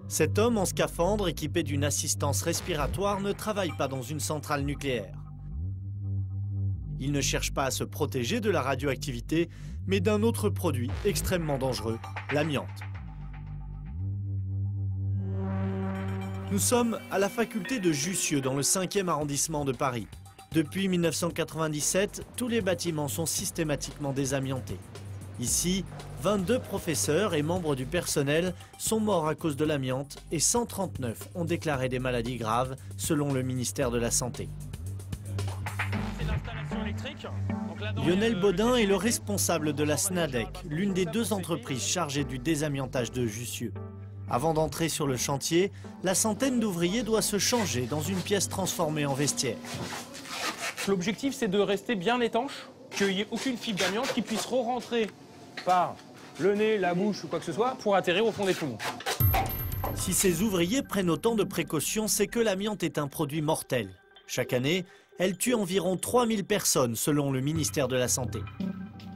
Cet homme en scaphandre équipé d'une assistance respiratoire ne travaille pas dans une centrale nucléaire. Il ne cherche pas à se protéger de la radioactivité, mais d'un autre produit extrêmement dangereux, l'amiante. Nous sommes à la faculté de Jussieu, dans le 5e arrondissement de Paris. Depuis 1997, tous les bâtiments sont systématiquement désamiantés. Ici, 22 professeurs et membres du personnel sont morts à cause de l'amiante et 139 ont déclaré des maladies graves, selon le ministère de la Santé. Lionel Baudin est le responsable de la SNADEC, l'une des 2 entreprises chargées du désamiantage de Jussieu. Avant d'entrer sur le chantier, la centaine d'ouvriers doit se changer dans une pièce transformée en vestiaire. L'objectif, c'est de rester bien étanche, qu'il n'y ait aucune fibre d'amiante qui puisse re-rentrer par le nez, la bouche ou quoi que ce soit pour atterrir au fond des poumons. Si ces ouvriers prennent autant de précautions, c'est que l'amiante est un produit mortel. Chaque année, elle tue environ 3000 personnes selon le ministère de la Santé.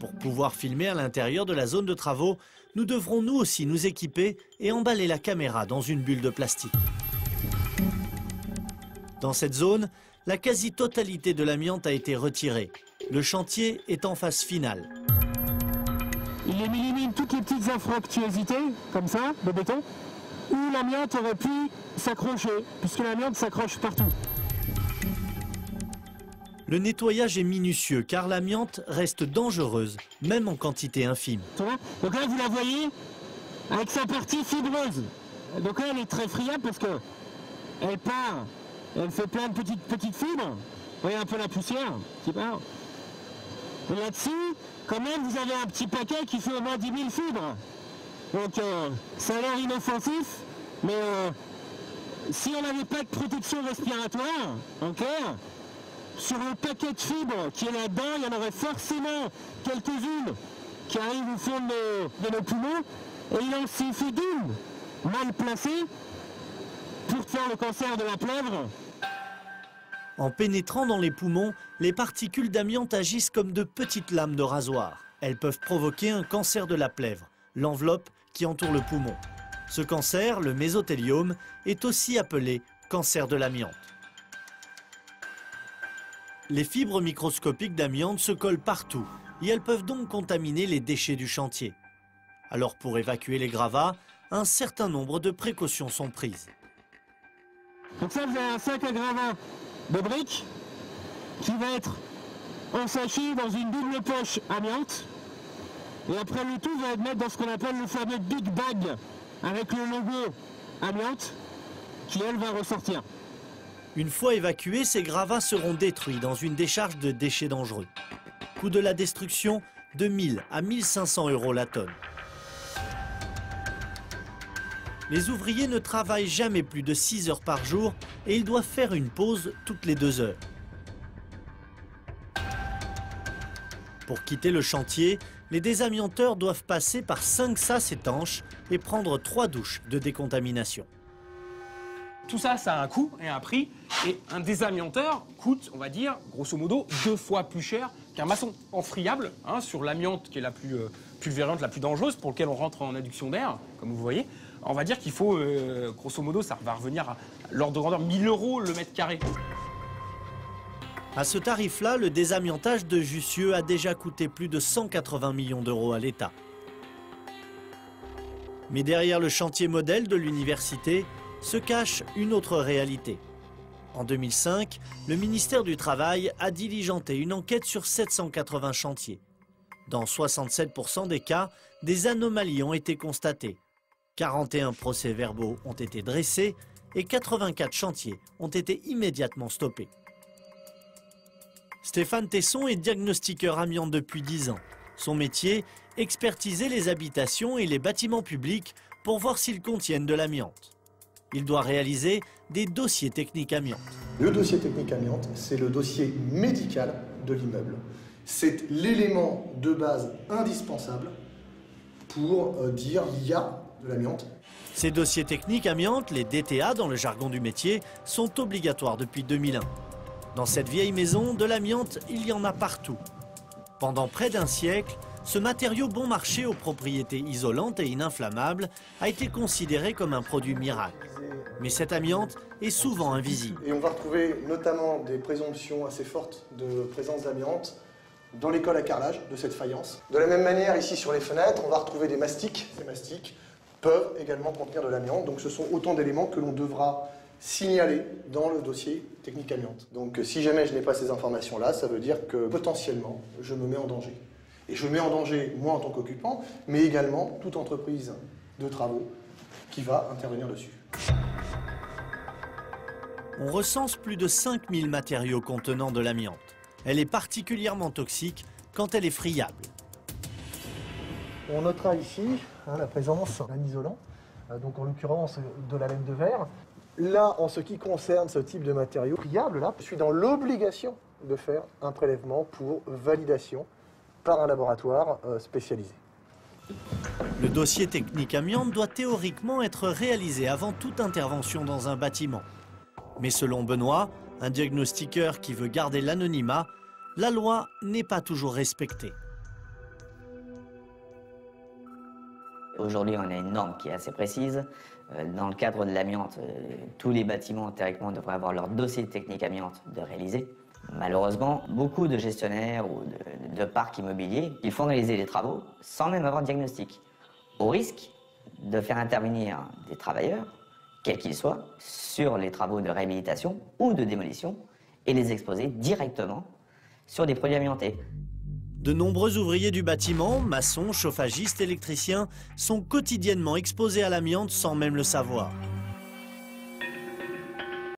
Pour pouvoir filmer à l'intérieur de la zone de travaux, nous devrons nous aussi nous équiper et emballer la caméra dans une bulle de plastique. Dans cette zone, la quasi-totalité de l'amiante a été retirée. Le chantier est en phase finale. Il élimine toutes les petites infructuosités, comme ça, de béton, où l'amiante aurait pu s'accrocher, puisque l'amiante s'accroche partout. Le nettoyage est minutieux car l'amiante reste dangereuse, même en quantité infime. Donc là, vous la voyez avec sa partie fibreuse. Donc là, elle est très friable parce que elle part, elle fait plein de petites fibres. Vous voyez un peu la poussière qui part. Et là-dessus, quand même, vous avez un petit paquet qui fait au moins 10 000 fibres. Donc ça a l'air inoffensif, mais si on n'avait pas de protection respiratoire, en clair, sur le paquet de fibres qui est là-dedans, il y en aurait forcément quelques-unes qui arrivent au fond de nos poumons. Et il en suffit d'une mal placée pour faire le cancer de la plèvre. En pénétrant dans les poumons, les particules d'amiante agissent comme de petites lames de rasoir. Elles peuvent provoquer un cancer de la plèvre, l'enveloppe qui entoure le poumon. Ce cancer, le mésothéliome, est aussi appelé cancer de l'amiante. Les fibres microscopiques d'amiante se collent partout et elles peuvent donc contaminer les déchets du chantier. Alors pour évacuer les gravats, un certain nombre de précautions sont prises. Donc ça, vous avez un sac à gravats de briques qui va être ensaché dans une double poche amiante. Et après le tout va être mettre dans ce qu'on appelle le fameux Big Bag avec le logo amiante qui, elle, va ressortir. Une fois évacués, ces gravats seront détruits dans une décharge de déchets dangereux. Coût de la destruction de 1000 à 1500 € la tonne. Les ouvriers ne travaillent jamais plus de 6 heures par jour et ils doivent faire une pause toutes les 2 heures. Pour quitter le chantier, les désamianteurs doivent passer par 5 sas étanches et prendre 3 douches de décontamination. Tout ça, ça a un coût et un prix. Et un désamianteur coûte, on va dire, grosso modo, 2 fois plus cher qu'un maçon enfriable, sur l'amiante qui est la plus pulvérante, la plus dangereuse, pour lequel on rentre en induction d'air, comme vous voyez. On va dire qu'il faut, grosso modo, ça va revenir à l'ordre de grandeur 1000 € le mètre carré. À ce tarif-là, le désamiantage de Jussieu a déjà coûté plus de 180 millions d'euros à l'État. Mais derrière le chantier modèle de l'université se cache une autre réalité. En 2005, le ministère du Travail a diligenté une enquête sur 780 chantiers. Dans 67% des cas, des anomalies ont été constatées. 41 procès-verbaux ont été dressés et 84 chantiers ont été immédiatement stoppés. Stéphane Tesson est diagnostiqueur amiante depuis 10 ans. Son métier, expertiser les habitations et les bâtiments publics pour voir s'ils contiennent de l'amiante. Il doit réaliser des dossiers techniques amiante. Le dossier technique amiante, c'est le dossier médical de l'immeuble. C'est l'élément de base indispensable pour dire il y a de l'amiante. Ces dossiers techniques amiante, les DTA dans le jargon du métier, sont obligatoires depuis 2001. Dans cette vieille maison, de l'amiante, il y en a partout. Pendant près d'un siècle, ce matériau bon marché aux propriétés isolantes et ininflammables a été considéré comme un produit miracle. Mais cette amiante est souvent invisible. Et on va retrouver notamment des présomptions assez fortes de présence d'amiante dans les cols à carrelage de cette faïence. De la même manière, ici sur les fenêtres, on va retrouver des mastiques. Ces mastiques peuvent également contenir de l'amiante. Donc ce sont autant d'éléments que l'on devra signaler dans le dossier technique amiante. Donc si jamais je n'ai pas ces informations-là, ça veut dire que potentiellement, je me mets en danger. Et je mets en danger moi en tant qu'occupant, mais également toute entreprise de travaux qui va intervenir dessus. On recense plus de 5000 matériaux contenant de l'amiante. Elle est particulièrement toxique quand elle est friable. On notera ici la présence d'un isolant, donc en l'occurrence de la laine de verre. Là, en ce qui concerne ce type de matériau friable, là, je suis dans l'obligation de faire un prélèvement pour validation par un laboratoire spécialisé. Le dossier technique amiante doit théoriquement être réalisé avant toute intervention dans un bâtiment. Mais selon Benoît, un diagnostiqueur qui veut garder l'anonymat, la loi n'est pas toujours respectée. Aujourd'hui, on a une norme qui est assez précise. Dans le cadre de l'amiante, tous les bâtiments, théoriquement, devraient avoir leur dossier technique amiante de réaliser. Malheureusement, beaucoup de gestionnaires ou de parcs immobiliers, ils font réaliser les travaux sans même avoir de diagnostic, au risque de faire intervenir des travailleurs, quels qu'ils soient, sur les travaux de réhabilitation ou de démolition et les exposer directement sur des produits amiantés. De nombreux ouvriers du bâtiment, maçons, chauffagistes, électriciens, sont quotidiennement exposés à l'amiante sans même le savoir.